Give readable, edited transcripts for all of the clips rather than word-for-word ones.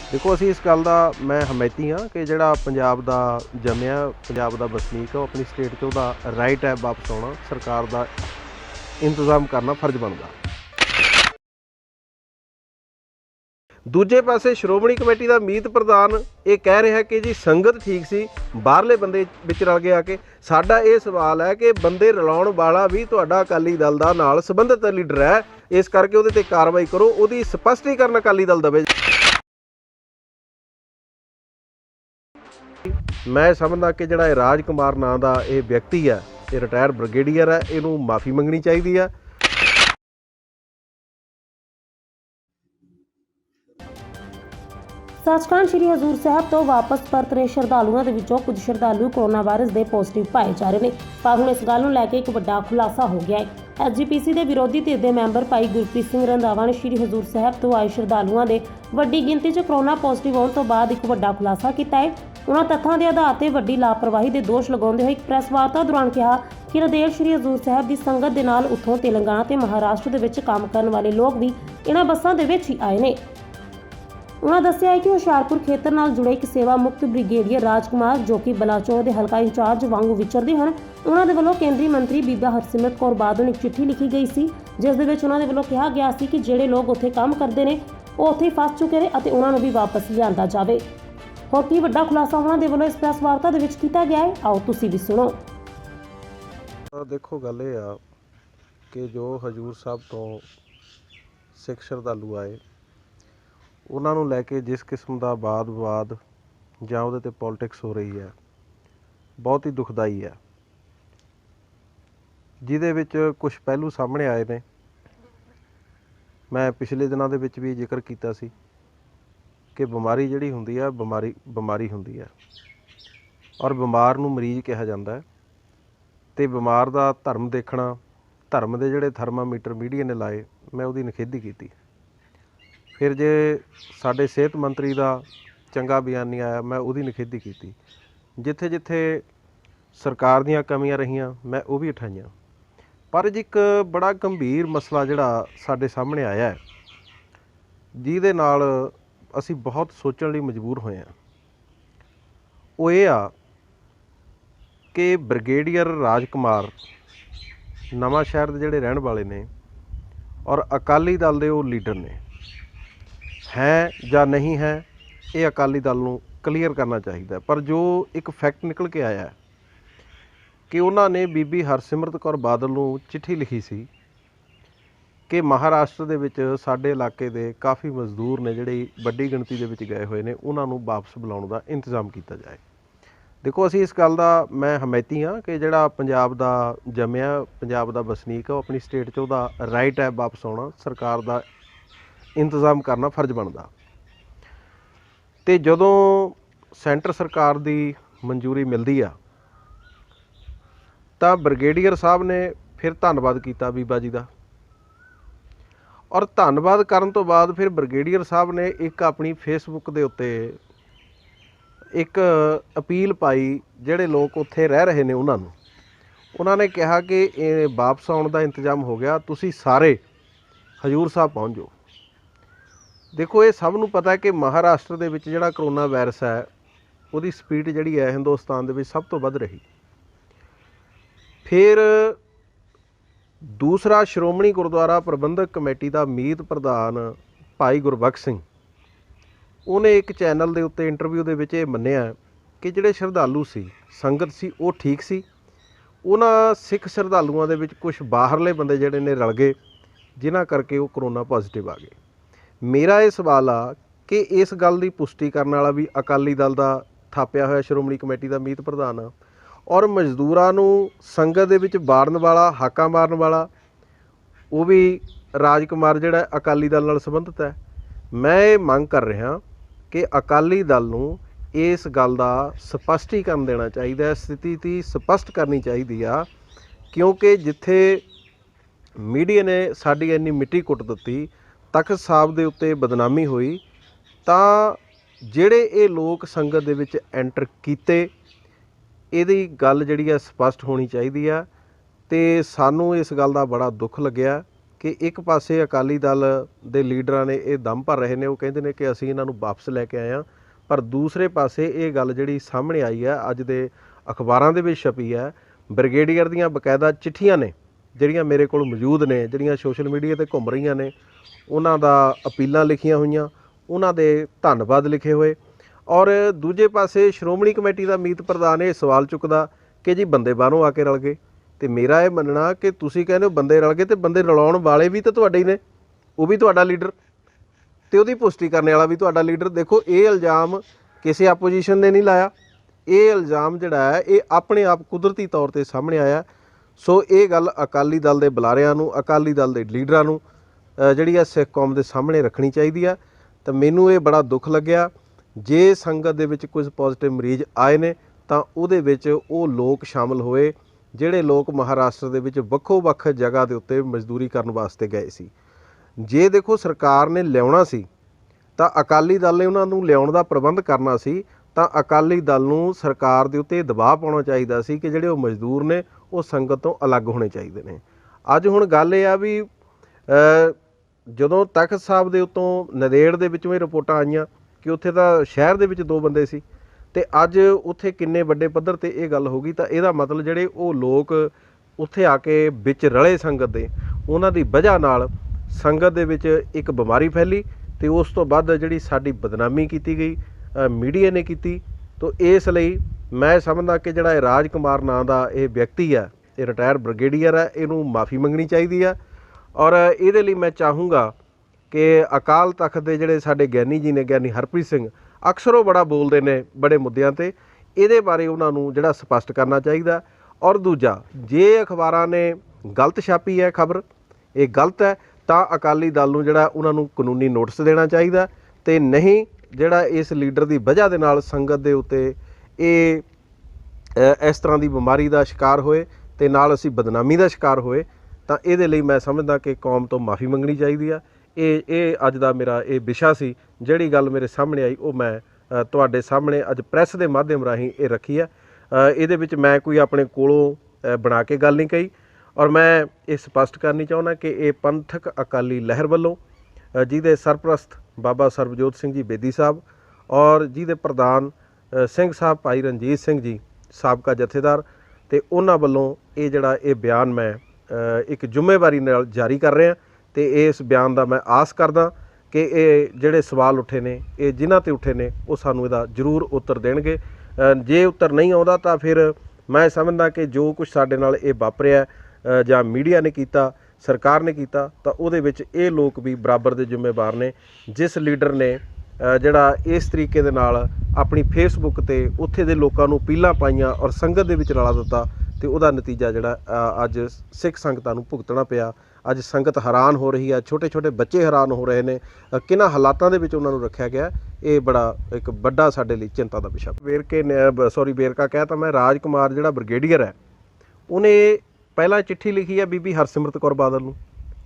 देखो असी इस गल का मैं हमैती हाँ कि जोड़ा पंजाब का जमिया पंजाब का वसनीक है अपनी स्टेट च उहदा राइट है वापस आना सरकार का इंतजाम करना फर्ज बनता। दूजे पासे श्रोमणी कमेटी का मीत प्रधान ये कह रहा है कि जी संगत ठीक सी बाहरले बंदे विच रल गए आके। साडा ये सवाल है कि बंदे रलाउण वाला भी तुहाडा अकाली दल दा नाल संबंधित लीडर है, इस करके उहदे ते कार्रवाई करो, उहदी स्पष्टीकरण अकाली दल दवे। मैं समझदा कि जिहड़ा राज कुमार नां दा ये व्यक्ति है, ये रिटायर्ड ब्रिगेडियर है, इहनूं माफ़ी मंगनी चाहिदी है। सचखंड श्री हजूर साहब तो वापस परत रहे श्रद्धालुओं के विचों कुछ श्रद्धालु कोरोना वायरस के पॉजिटिव पाए जा रहे हैं, पर हुण इस गल नूं लैके एक वड्डा खुलासा हो गया है। एसजीपीसी के विरोधी धिर के मैंबर भाई गुरप्रीत सिंह रंधावा ने श्री हजूर साहब तो आए श्रद्धालुओं के वड्डी गिनती च कोरोना पॉजिटिव होने तो बाद एक वड्डा खुलासा किया है। उन्होंने तथ्यों के आधार पर वड्डी लापरवाही के दोष लगाते हुए एक प्रैस वार्ता दौरान कहा कि नंदेड़ श्री हजूर साहब की संगत के नाल उत्थों तेलंगाना ते महाराष्ट्र के विच काम करने वाले लोग भी इन्हां बसां दे विच ही आए ने। उन्होंने दस्सिया है कि हुशियारपुर खेतर नाल जुड़े एक सेवा मुक्त ब्रिगेडियर राजकुमार जो कि बलाचौर के हलका इंचार्ज वांगू विचरते हैं, उन्होंने वालों केंद्रीय मंत्री बीबा हरसिमरत कौर बादल ਨੂੰ एक चिट्ठी लिखी गई सी, जिस दे विच उन्होंने वालों कहा गया सी कि ਜਿਹੜੇ लोग उत्थे काम करते हैं वो उत्थे फस चुके हैं और उन्होंने भी वापस लिआंदा जावे। होर की वड्डा खुलासा उन्होंने वालों इस प्रैस वार्ता दे विच कीता गया है, आओ तुसीं भी सुनो। देखो गल ये आ कि जो हजूर साहब तो सिख श्रद्धालु आए उन्होंने लैके जिस किस्म का वाद विवाद ਜਾਂ ਉਹਦੇ ਤੇ ਪੋਲਿਟਿਕਸ ਹੋ ਰਹੀ ਹੈ ਬਹੁਤ ਹੀ ਦੁਖਦਾਈ ਹੈ, ਜਿਹਦੇ ਵਿੱਚ ਕੁਝ ਪਹਿਲੂ ਸਾਹਮਣੇ ਆਏ ਨੇ। ਮੈਂ ਪਿਛਲੇ ਦਿਨਾਂ ਦੇ ਵਿੱਚ ਵੀ ਜ਼ਿਕਰ ਕੀਤਾ ਸੀ ਕਿ ਬਿਮਾਰੀ ਜਿਹੜੀ ਹੁੰਦੀ ਹੈ ਬਿਮਾਰੀ ਹੁੰਦੀ ਹੈ ਔਰ ਬਿਮਾਰ ਨੂੰ ਮਰੀਜ਼ ਕਿਹਾ ਜਾਂਦਾ ਹੈ ਤੇ ਬਿਮਾਰ ਦਾ ਧਰਮ ਦੇਖਣਾ, ਧਰਮ ਦੇ ਜਿਹੜੇ ਥਰਮਾਮੀਟਰ ਮੀਡੀਆ ਨੇ ਲਾਏ, ਮੈਂ ਉਹਦੀ ਨਿਖੇਧੀ ਕੀਤੀ। फिर जे साडे सेहत मंत्री का चंगा बयान नहीं आया, मैं उसकी निखेधी की। जिथे जिथे सरकार दीयां कमियां रहियां मैं वो भी उठाइयां, पर एक बड़ा गंभीर मसला जिहड़ा साडे सामने आया है, जिहदे नाल असीं बहुत सोचण लई मजबूर होए हां, वो ये आ कि ब्रिगेडियर राजकुमार नवां शहर दे जिहड़े रहण वाले ने और अकाली दल दे वो लीडर ने है ਜਾਂ नहीं है, ये अकाली दल ਨੂੰ क्लीयर करना चाहिए। पर जो एक फैक्ट निकल के आया कि उन्होंने बीबी हरसिमरत कौर बादल ਨੂੰ चिट्ठी लिखी सी कि महाराष्ट्र ਦੇ ਵਿੱਚ ਸਾਡੇ ਇਲਾਕੇ ਦੇ ਕਾਫੀ ਮਜ਼ਦੂਰ ਨੇ ਜਿਹੜੇ ਵੱਡੀ ਗਿਣਤੀ ਦੇ ਵਿੱਚ ਗਏ ਹੋਏ ਨੇ, ਉਹਨਾਂ ਨੂੰ ਵਾਪਸ ਬੁਲਾਉਣ ਦਾ ਇੰਤਜ਼ਾਮ ਕੀਤਾ ਜਾਏ। ਦੇਖੋ ਅਸੀਂ ਇਸ ਗੱਲ ਦਾ ਮੈਂ ਹਮੈਤੀ ਹਾਂ ਕਿ ਜਿਹੜਾ ਪੰਜਾਬ ਦਾ ਜੰਮਿਆ ਪੰਜਾਬ ਦਾ ਵਸਨੀਕ ਹੈ ਉਹ ਆਪਣੀ ਸਟੇਟ 'ਚ ਉਹਦਾ ਰਾਈਟ ਹੈ ਵਾਪਸ ਆਉਣਾ, ਸਰਕਾਰ ਦਾ इंतजाम करना फर्ज बनता। तो जदों सेंटर सरकार की मंजूरी मिलती आ तो ब्रिगेडियर साहब ने फिर धन्नवाद किया बीबा जी का, और धन्नवाद करन तो बाद फिर ब्रिगेडियर साहब ने एक अपनी फेसबुक के उत्ते एक अपील पाई जिहड़े लोग उत्थे रह रहे ने उन्होंने कहा कि वापस आउण दा इंतजाम हो गया, तुसी सारे हजूर साहब पहुँच जाओ। देखो ये सब नूं पता है कि महाराष्ट्र दे विच जिहड़ा करोना वायरस है उहदी स्पीड जिहड़ी है हिंदुस्तान दे विच सब तो वध रही। फिर दूसरा श्रोमणी गुरुद्वारा प्रबंधक कमेटी का मीत प्रधान भाई गुरबख्श सिंह, उन्हें एक चैनल के उत्ते इंटरव्यू दे विच मन्निया कि जिहड़े श्रद्धालु सी संगत सी वो ठीक सी, उन्हां सिख श्रद्धालुआं दे विच कुछ बाहरले बंदे जिहड़े ने रल गए जिन्हां करके वो करोना पॉजिटिव आ गए। मेरा ये सवाल आ कि इस गल की पुष्टि करने वाला भी अकाली दल का थापिया होया श्रोमणी कमेटी का मीत प्रधान आ, और मजदूरां नूं संगत दे विच वाड़न वाला हाका मारन वाला वो भी राजकुमार जिहड़ा अकाली दल नाल संबंधित है। मैं ये मंग कर रहा कि अकाली दल नूं इस गल का स्पष्टीकरण देना चाहिए, स्थिति स्पष्ट करनी चाहिए आ, क्योंकि जिथे मीडिया ने साडी इन्नी मिट्टी कुट दित्ती, तख्त साहब के उत्ते बदनामी हुई, तो जिहड़े ये लोग संगत दे विच एंटर कीते इहदी गल जिहड़ी है स्पष्ट होनी चाहिए आ। तो सानू इस गल का बड़ा दुख लग्या कि एक पासे अकाली दल ਦੇ ਲੀਡਰਾਂ ਨੇ ਇਹ ਦਮ ਭਰ ਰਹੇ ਨੇ, ਉਹ ਕਹਿੰਦੇ ਨੇ ਕਿ ਅਸੀਂ ਇਹਨਾਂ ਨੂੰ ਵਾਪਸ ਲੈ ਕੇ ਆਏ ਹਾਂ, ਪਰ ਦੂਸਰੇ ਪਾਸੇ ਇਹ ਗੱਲ ਜਿਹੜੀ ਸਾਹਮਣੇ ਆਈ ਹੈ ਅੱਜ ਦੇ ਅਖਬਾਰਾਂ ਦੇ ਵਿੱਚ ਛਪੀ ਹੈ, ਬ੍ਰਿਗੇਡੀਅਰ ਦੀਆਂ ਬਕਾਇਦਾ ਚਿੱਠੀਆਂ ਨੇ ਜਿਹੜੀਆਂ ਮੇਰੇ ਕੋਲ ਮੌਜੂਦ ਨੇ, ਜਿਹੜੀਆਂ ਸੋਸ਼ਲ ਮੀਡੀਆ ਤੇ ਘੁੰਮ ਰਹੀਆਂ ਨੇ, ਉਹਨਾਂ ਦਾ ਅਪੀਲਾਂ ਲਿਖੀਆਂ ਹੋਈਆਂ, ਉਹਨਾਂ ਦੇ ਧੰਨਵਾਦ ਲਿਖੇ ਹੋਏ। ਔਰ ਦੂਜੇ ਪਾਸੇ ਸ਼੍ਰੋਮਣੀ ਕਮੇਟੀ ਦਾ ਮੀਤ ਪ੍ਰਧਾਨ ਇਹ ਸਵਾਲ ਚੁੱਕਦਾ ਕਿ ਜੀ ਬੰਦੇ ਬਾਹਰੋਂ ਆ ਕੇ ਰਲ ਗਏ। ਤੇ ਮੇਰਾ ਇਹ ਮੰਨਣਾ ਕਿ ਤੁਸੀਂ ਕਹਿੰਦੇ ਹੋ ਬੰਦੇ ਰਲ ਗਏ, ਤੇ ਬੰਦੇ ਰਲਾਉਣ ਵਾਲੇ ਵੀ ਤਾਂ ਤੁਹਾਡੇ ਹੀ ਨੇ, ਉਹ ਵੀ ਤੁਹਾਡਾ ਲੀਡਰ ਤੇ ਉਹਦੀ ਪੁਸ਼ਟੀ ਕਰਨ ਵਾਲਾ ਵੀ ਤੁਹਾਡਾ ਲੀਡਰ। ਦੇਖੋ ਇਹ ਇਲਜ਼ਾਮ ਕਿਸੇ ਆਪੋਜੀਸ਼ਨ ਨੇ ਨਹੀਂ ਲਾਇਆ, ਇਹ ਇਲਜ਼ਾਮ ਜਿਹੜਾ ਹੈ ਇਹ ਆਪਣੇ ਆਪ ਕੁਦਰਤੀ ਤੌਰ ਤੇ ਸਾਹਮਣੇ ਆਇਆ। ਸੋ ਇਹ ਗੱਲ ਅਕਾਲੀ ਦਲ ਦੇ ਬੁਲਾਰਿਆਂ ਨੂੰ, ਅਕਾਲੀ ਦਲ ਦੇ ਲੀਡਰਾਂ ਨੂੰ ਜਿਹੜੀ ਹੈ ਸਿੱਖ ਕੌਮ ਦੇ ਸਾਹਮਣੇ ਰੱਖਣੀ ਚਾਹੀਦੀ ਆ। ਤਾਂ ਮੈਨੂੰ ਇਹ ਬੜਾ ਦੁੱਖ ਲੱਗਿਆ ਜੇ ਸੰਗਤ ਦੇ ਵਿੱਚ ਕੁਝ ਪੋਜ਼ਿਟਿਵ ਮਰੀਜ਼ ਆਏ ਨੇ ਤਾਂ ਉਹਦੇ ਵਿੱਚ ਉਹ ਲੋਕ ਸ਼ਾਮਲ ਹੋਏ ਜਿਹੜੇ ਲੋਕ ਮਹਾਰਾਸ਼ਟਰ ਦੇ ਵਿੱਚ ਵੱਖੋ ਵੱਖ ਜਗ੍ਹਾ ਦੇ ਉੱਤੇ ਮਜ਼ਦੂਰੀ ਕਰਨ ਵਾਸਤੇ ਗਏ ਸੀ। ਜੇ ਦੇਖੋ ਸਰਕਾਰ ਨੇ ਲਿਆਉਣਾ ਸੀ ਤਾਂ ਅਕਾਲੀ ਦਲ ਨੇ ਉਹਨਾਂ ਨੂੰ ਲਿਆਉਣ ਦਾ ਪ੍ਰਬੰਧ ਕਰਨਾ ਸੀ, ਤਾਂ ਅਕਾਲੀ ਦਲ ਨੂੰ ਸਰਕਾਰ ਦੇ ਉੱਤੇ ਦਬਾਅ ਪਾਉਣਾ ਚਾਹੀਦਾ ਸੀ ਕਿ ਜਿਹੜੇ ਉਹ ਮਜ਼ਦੂਰ ਨੇ ਉਹ ਸੰਗਤ ਤੋਂ ਅਲੱਗ ਹੋਣੇ ਚਾਹੀਦੇ ਨੇ। ਅੱਜ ਹੁਣ ਗੱਲ ਇਹ ਆ ਵੀ ਜਦੋਂ ਤਖਤ ਸਾਹਿਬ ਦੇ ਉੱਤੋਂ ਨੰਦੇੜ ਦੇ ਵਿੱਚੋਂ ਇਹ ਰਿਪੋਰਟਾਂ ਆਈਆਂ ਕਿ ਉੱਥੇ ਤਾਂ ਸ਼ਹਿਰ ਦੇ ਵਿੱਚ 2 ਬੰਦੇ ਸੀ ਤੇ ਅੱਜ ਉੱਥੇ ਕਿੰਨੇ ਵੱਡੇ ਪੱਧਰ ਤੇ ਇਹ ਗੱਲ ਹੋ ਗਈ, ਤਾਂ ਇਹਦਾ ਮਤਲਬ ਜਿਹੜੇ ਉਹ ਲੋਕ ਉੱਥੇ ਆ ਕੇ ਵਿੱਚ ਰਲੇ ਸੰਗਤ ਦੇ, ਉਹਨਾਂ ਦੀ ਵਜ੍ਹਾ ਨਾਲ ਸੰਗਤ ਦੇ ਵਿੱਚ ਇੱਕ ਬਿਮਾਰੀ ਫੈਲੀ ਤੇ ਉਸ ਤੋਂ ਬਾਅਦ ਜਿਹੜੀ ਸਾਡੀ ਬਦਨਾਮੀ ਕੀਤੀ ਗਈ ਮੀਡੀਆ ਨੇ ਕੀਤੀ। ਤਾਂ ਇਸ ਲਈ ਮੈਂ ਸਮਝਦਾ ਕਿ ਜਿਹੜਾ ਇਹ ਰਾਜ ਕੁਮਾਰ ਨਾਂ ਦਾ ਇਹ ਵਿਅਕਤੀ ਹੈ, ਇਹ ਰਿਟਾਇਰ ਬ੍ਰਿਗੇਡੀਅਰ ਹੈ, ਇਹਨੂੰ ਮਾफ़ੀ ਮੰਗਣੀ ਚਾਹੀਦੀ ਹੈ। ਔਰ ਇਹਦੇ ਲਈ ਮੈਂ ਚਾਹੂੰਗਾ ਕਿ ਅਕਾਲ ਤਖਤ ਦੇ ਜਿਹੜੇ ਸਾਡੇ ਗਿਆਨੀ ਜੀ ਨੇ, ਗਿਆਨੀ ਹਰਪ੍ਰੀਤ ਸਿੰਘ, ਅਕਸਰ ਉਹ ਬੜਾ ਬੋਲਦੇ ਨੇ ਬੜੇ ਮੁੱਦਿਆਂ ਤੇ, ਇਹਦੇ ਬਾਰੇ ਉਹਨਾਂ ਨੂੰ ਜਿਹੜਾ ਸਪਸ਼ਟ ਕਰਨਾ ਚਾਹੀਦਾ। ਔਰ ਦੂਜਾ, ਜੇ ਅਖਬਾਰਾਂ ਨੇ ਗਲਤ ਛਾਪੀ ਹੈ ਖਬਰ, ਇਹ ਗਲਤ ਹੈ, ਤਾਂ ਅਕਾਲੀ ਦਲ ਨੂੰ ਜਿਹੜਾ ਉਹਨਾਂ ਨੂੰ ਕਾਨੂੰਨੀ ਨੋਟਿਸ ਦੇਣਾ ਚਾਹੀਦਾ। ਤੇ ਨਹੀਂ ਜਿਹੜਾ ਇਸ ਲੀਡਰ ਦੀ ਵਜ੍ਹਾ ਦੇ ਨਾਲ ਸੰਗਤ ਦੇ ਉੱਤੇ ਇਹ ਇਸ ਤਰ੍ਹਾਂ ਦੀ ਬਿਮਾਰੀ ਦਾ ਸ਼ਿਕਾਰ ਹੋਏ ਤੇ ਨਾਲ ਅਸੀਂ ਬਦਨਾਮੀ ਦਾ ਸ਼ਿਕਾਰ ਹੋਏ, ਤਾਂ ਇਹਦੇ ਲਈ ਮੈਂ ਸਮਝਦਾ ਕਿ ਕੌਮ ਤੋਂ ਮਾफ़ੀ ਮੰਗਣੀ ਚਾਹੀਦੀ ਆ। ਇਹ ਅੱਜ ਦਾ ਮੇਰਾ ਇਹ ਵਿਸ਼ਾ ਸੀ, ਜਿਹੜੀ ਗੱਲ ਮੇਰੇ ਸਾਹਮਣੇ ਆਈ ਉਹ ਮੈਂ ਤੁਹਾਡੇ ਸਾਹਮਣੇ ਅੱਜ ਪ੍ਰੈਸ ਦੇ ਮਾਧਿਅਮ ਰਾਹੀਂ ਇਹ ਰੱਖੀ ਆ। ਇਹਦੇ ਵਿੱਚ ਮੈਂ ਕੋਈ ਆਪਣੇ ਕੋਲੋਂ ਬਣਾ ਕੇ ਗੱਲ ਨਹੀਂ ਕਹੀ। ਔਰ ਮੈਂ ਇਹ ਸਪਸ਼ਟ ਕਰਨੀ ਚਾਹੁੰਦਾ ਕਿ ਇਹ ਪੰਥਕ ਅਕਾਲੀ ਲਹਿਰ ਵੱਲੋਂ ਜਿਹਦੇ ਸਰਪ੍ਰਸਤ ਬਾਬਾ ਸਰਬਜੋਤ ਸਿੰਘ ਜੀ ਬੇਦੀ ਸਾਹਿਬ ਔਰ ਜਿਹਦੇ ਪ੍ਰਧਾਨ ਸਿੰਘ ਸਾਹਿਬ ਭਾਈ ਰਣਜੀਤ ਸਿੰਘ ਜੀ ਸਾਬਕਾ ਜਥੇਦਾਰ, ਤੇ ਉਹਨਾਂ ਵੱਲੋਂ ਇਹ ਜਿਹੜਾ ਇਹ ਬਿਆਨ ਮੈਂ ਇੱਕ ਜ਼ਿੰਮੇਵਾਰੀ ਨਾਲ ਜਾਰੀ ਕਰ ਰਿਹਾ। ਤੇ ਇਸ ਬਿਆਨ ਦਾ ਮੈਂ ਆਸ ਕਰਦਾ ਕਿ ਇਹ ਜਿਹੜੇ ਸਵਾਲ ਉੱਠੇ ਨੇ, ਇਹ ਜਿਨ੍ਹਾਂ ਤੇ ਉੱਠੇ ਨੇ, ਉਹ ਸਾਨੂੰ ਇਹਦਾ ਜ਼ਰੂਰ ਉੱਤਰ ਦੇਣਗੇ। ਜੇ ਉੱਤਰ ਨਹੀਂ ਆਉਂਦਾ ਤਾਂ ਫਿਰ ਮੈਂ ਸਮਝਦਾ ਕਿ ਜੋ ਕੁਝ ਸਾਡੇ ਨਾਲ ਇਹ ਵਾਪਰਿਆ ਜਾਂ ਮੀਡੀਆ ਨੇ ਕੀਤਾ, ਸਰਕਾਰ ਨੇ ਕੀਤਾ, ਤਾਂ ਉਹਦੇ ਵਿੱਚ ਇਹ ਲੋਕ ਵੀ ਬਰਾਬਰ ਦੇ ਜ਼ਿੰਮੇਵਾਰ ਨੇ। ਜਿਸ ਲੀਡਰ ਨੇ ਜਿਹੜਾ ਇਸ ਤਰੀਕੇ ਦੇ ਨਾਲ ਆਪਣੀ ਫੇਸਬੁੱਕ ਤੇ ਉੱਥੇ ਦੇ ਲੋਕਾਂ ਨੂੰ ਅਪੀਲਾਂ ਪਾਈਆਂ ਔਰ ਸੰਗਤ ਦੇ ਵਿੱਚ ਰਲਾ ਦਿੱਤਾ, ਤੇ ਉਹਦਾ ਨਤੀਜਾ ਜਿਹੜਾ ਅੱਜ ਸਿੱਖ ਸੰਗਤਾਂ ਨੂੰ ਭੁਗਤਣਾ ਪਿਆ। ਅੱਜ ਸੰਗਤ ਹੈਰਾਨ ਹੋ ਰਹੀ ਹੈ, ਛੋਟੇ ਛੋਟੇ ਬੱਚੇ ਹੈਰਾਨ ਹੋ ਰਹੇ ਨੇ, ਕਿਹਨਾਂ ਹਾਲਾਤਾਂ ਦੇ ਵਿੱਚ ਉਹਨਾਂ ਨੂੰ ਰੱਖਿਆ ਗਿਆ। ਇਹ ਬੜਾ ਇੱਕ ਵੱਡਾ ਸਾਡੇ ਲਈ ਚਿੰਤਾ ਦਾ ਵਿਸ਼ਾ। ਵੇਰਕਾ ਕਹਿ ਤਾਂ ਮੈਂ, ਰਾਜ ਕੁਮਾਰ ਜਿਹੜਾ ਬ੍ਰਿਗੇਡੀਅਰ ਹੈ, ਉਹਨੇ ਪਹਿਲਾਂ ਚਿੱਠੀ ਲਿਖੀ ਹੈ ਬੀਬੀ ਹਰਸਿਮਰਤ ਕੌਰ ਬਾਦਲ ਨੂੰ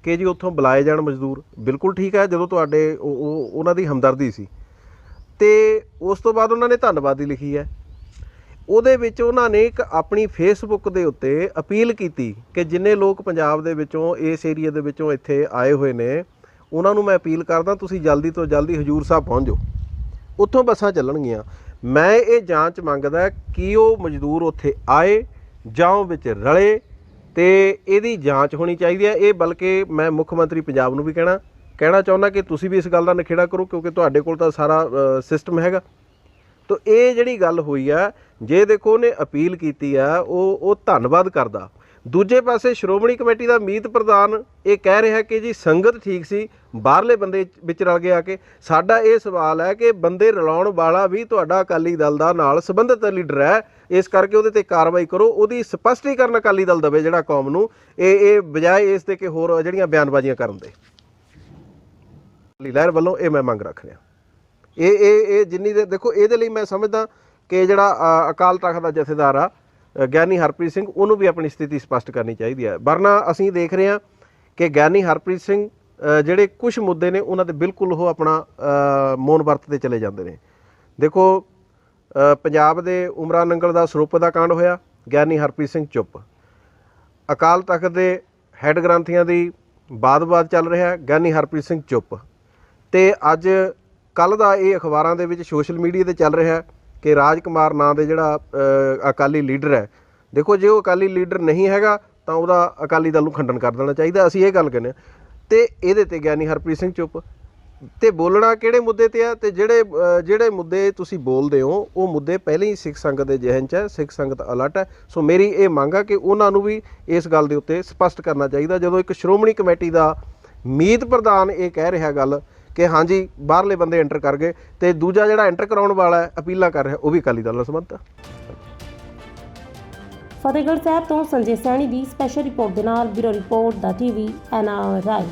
ਕਿ ਜੀ ਉੱਥੋਂ ਬੁਲਾਏ ਜਾਣ ਮਜ਼ਦੂਰ। ਬਿਲਕੁਲ ਠੀਕ ਹੈ, ਜਦੋਂ ਤੁਹਾਡੇ ਉਹਨਾਂ ਦੀ ਹਮਦਰਦੀ ਸੀ। ਤੇ ਉਸ ਤੋਂ ਬਾਅਦ ਉਹਨਾਂ ਨੇ ਧੰਨਵਾਦੀ ਲਿਖੀ ਹੈ। ਉਹਦੇ ਵਿੱਚ ਉਹਨਾਂ ਨੇ ਇੱਕ ਆਪਣੀ ਫੇਸਬੁੱਕ ਦੇ ਉੱਤੇ ਅਪੀਲ ਕੀਤੀ ਕਿ ਜਿੰਨੇ ਲੋਕ ਪੰਜਾਬ ਦੇ ਵਿੱਚੋਂ, ਇਸ ਏਰੀਏ ਦੇ ਵਿੱਚੋਂ ਇੱਥੇ ਆਏ ਹੋਏ ਨੇ, ਉਹਨਾਂ ਨੂੰ ਮੈਂ ਅਪੀਲ ਕਰਦਾ ਤੁਸੀਂ ਜਲਦੀ ਤੋਂ ਜਲਦੀ ਹਜੂਰ ਸਾਹਿਬ ਪਹੁੰਚ ਜਾਓ, ਉੱਥੋਂ ਬੱਸਾਂ ਚੱਲਣਗੀਆਂ। ਮੈਂ ਇਹ ਜਾਂਚ ਮੰਗਦਾ ਕਿ ਉਹ ਮਜ਼ਦੂਰ ਉੱਥੇ ਆਏ ਜਾਂ ਉਹ ਵਿੱਚ ਰਲੇ, ਤੇ ਇਹਦੀ ਜਾਂਚ ਹੋਣੀ ਚਾਹੀਦੀ ਹੈ। ਇਹ ਬਲਕਿ ਮੈਂ ਮੁੱਖ ਮੰਤਰੀ ਪੰਜਾਬ ਨੂੰ ਵੀ ਕਹਿਣਾ ਚਾਹੁੰਦਾ ਕਿ ਤੁਸੀਂ ਵੀ ਇਸ ਗੱਲ ਦਾ ਨਿਖੇੜਾ ਕਰੋ, ਕਿਉਂਕਿ ਤੁਹਾਡੇ ਕੋਲ ਤਾਂ ਸਾਰਾ ਸਿਸਟਮ ਹੈਗਾ। ਤਾਂ ਇਹ ਜਿਹੜੀ ਗੱਲ ਹੋਈ ਆ, ਜੇ ਦੇਖੋ ਉਹਨੇ ਅਪੀਲ ਕੀਤੀ ਆ, ਉਹ ਧੰਨਵਾਦ ਕਰਦਾ। ਦੂਜੇ ਪਾਸੇ ਸ਼੍ਰੋਮਣੀ ਕਮੇਟੀ ਦਾ ਮੀਤ ਪ੍ਰਧਾਨ ਇਹ ਕਹਿ ਰਿਹਾ ਕਿ ਜੀ ਸੰਗਤ ਠੀਕ ਸੀ, ਬਾਹਰਲੇ ਬੰਦੇ ਵਿੱਚ ਰਲ ਕੇ ਆ ਕੇ। ਸਾਡਾ ਇਹ ਸਵਾਲ ਹੈ ਕਿ ਬੰਦੇ ਰਲਾਉਣ ਵਾਲਾ ਵੀ ਤੁਹਾਡਾ ਅਕਾਲੀ ਦਲ ਦਾ ਨਾਲ ਸੰਬੰਧਿਤ ਲੀਡਰ ਹੈ, ਇਸ ਕਰਕੇ ਉਹਦੇ ਤੇ ਕਾਰਵਾਈ ਕਰੋ, ਉਹਦੀ ਸਪਸ਼ਟੀਕਰਨ ਅਕਾਲੀ ਦਲ ਦੇਵੇ ਜਿਹੜਾ ਕੌਮ ਨੂੰ, ਇਹ ਬਜਾਏ ਇਸ ਦੇ ਕਿ ਹੋਰ ਜਿਹੜੀਆਂ ਬਿਆਨਬਾਜ਼ੀਆਂ ਕਰਨ ਦੇ। ਅਕਾਲੀ ਲਹਿਰ ਵੱਲੋਂ ਇਹ ਮੈਂ ਮੰਗ ਰੱਖ ਰਿਹਾ। ਇਹ ਜਿੰਨੀ ਦੇ ਦੇਖੋ, ਇਹਦੇ ਲਈ ਮੈਂ ਸਮਝਦਾ ਕਿ ਜਿਹੜਾ ਅਕਾਲ ਤਖਤ ਦਾ ਜਥੇਦਾਰ ਆ ਗਿਆਨੀ ਹਰਪ੍ਰੀਤ ਸਿੰਘ, ਉਹਨੂੰ ਵੀ ਆਪਣੀ ਸਥਿਤੀ ਸਪਸ਼ਟ ਕਰਨੀ ਚਾਹੀਦੀ ਹੈ। ਵਰਨਾ ਅਸੀਂ ਦੇਖ ਰਹੇ ਹਾਂ ਕਿ ਗਿਆਨੀ ਹਰਪ੍ਰੀਤ ਸਿੰਘ ਜਿਹੜੇ ਕੁਝ ਮੁੱਦੇ ਨੇ ਉਹਨਾਂ ਦੇ ਬਿਲਕੁਲ ਉਹ ਆਪਣਾ ਮੌਨ ਵਰਤਦੇ ਚਲੇ ਜਾਂਦੇ ਨੇ। ਦੇਖੋ ਪੰਜਾਬ ਦੇ ਉਮਰਾ ਨੰਗਲ ਦਾ ਸਰੂਪ ਦਾ ਕਾਂਡ ਹੋਇਆ, ਗਿਆਨੀ ਹਰਪ੍ਰੀਤ ਸਿੰਘ ਚੁੱਪ। ਅਕਾਲ ਤਖਤ ਦੇ ਹੈੱਡ ਗ੍ਰੰਥੀਆਂ ਦੀ ਬਾਦ-ਬਾਦ ਚੱਲ ਰਿਹਾ, ਗਿਆਨੀ ਹਰਪ੍ਰੀਤ ਸਿੰਘ ਚੁੱਪ। ਤੇ ਅੱਜ ਕੱਲ੍ਹ ਦਾ ਇਹ ਅਖਬਾਰਾਂ ਦੇ ਵਿੱਚ ਸੋਸ਼ਲ ਮੀਡੀਆ ਤੇ ਚੱਲ ਰਿਹਾ ਕਿ ਰਾਜ ਕੁਮਾਰ ਨਾਂ ਦੇ ਜਿਹੜਾ ਅਕਾਲੀ ਲੀਡਰ ਹੈ, ਦੇਖੋ ਜੇ ਉਹ ਅਕਾਲੀ ਲੀਡਰ ਨਹੀਂ ਹੈਗਾ ਤਾਂ ਉਹਦਾ ਅਕਾਲੀ ਦਲ ਨੂੰ ਖੰਡਨ ਕਰ ਦੇਣਾ ਚਾਹੀਦਾ, ਅਸੀਂ ਇਹ ਗੱਲ ਕਹਿੰਦੇ ਹਾਂ। ਤੇ ਇਹਦੇ ਤੇ ਗਿਆਨੀ ਹਰਪ੍ਰੀਤ ਸਿੰਘ ਚੁੱਪ। ਤੇ ਬੋਲਣਾ ਕਿਹੜੇ ਮੁੱਦੇ ਤੇ ਆ, ਤੇ ਜਿਹੜੇ ਮੁੱਦੇ ਤੁਸੀਂ ਬੋਲਦੇ ਹੋ ਉਹ ਮੁੱਦੇ ਪਹਿਲਾਂ ਹੀ ਸਿੱਖ ਸੰਗਤ ਦੇ ਜ਼ਿਹਨ 'ਚ ਹੈ, ਸਿੱਖ ਸੰਗਤ ਅਲਰਟ ਹੈ। ਸੋ ਮੇਰੀ ਇਹ ਮੰਗ ਆ ਕਿ ਉਹਨਾਂ ਨੂੰ ਵੀ ਇਸ ਗੱਲ ਦੇ ਉੱਤੇ ਸਪਸ਼ਟ ਕਰਨਾ ਚਾਹੀਦਾ। ਜਦੋਂ ਇੱਕ ਸ਼੍ਰੋਮਣੀ ਕਮੇਟੀ ਦਾ ਮੀਤ ਪ੍ਰਧਾਨ ਇਹ ਕਹਿ ਰਿਹਾ ਗੱਲ ਕਿ ਹਾਂਜੀ ਬਾਹਰਲੇ ਬੰਦੇ ਐਂਟਰ ਕਰ ਗਏ, ਤੇ ਦੂਜਾ ਜਿਹੜਾ ਐਂਟਰ ਕਰਾਉਣ ਵਾਲਾ ਹੈ ਅਪੀਲਾਂ ਕਰ ਰਿਹਾ ਉਹ ਵੀ ਅਕਾਲੀ ਦਲ ਨਾਲ ਸੰਬੰਧਿਤ ਹੈ। ਫਤਿਹਗੜ੍ਹ ਸਾਹਿਬ ਤੋਂ ਸੰਜੇ ਸੈਣੀ ਦੀ ਸਪੈਸ਼ਲ ਰਿਪੋਰਟ ਦੇ ਨਾਲ ਬਿਊਰੋ ਰਿਪੋਰਟ ਦਾ TV NR ਰਾਏ।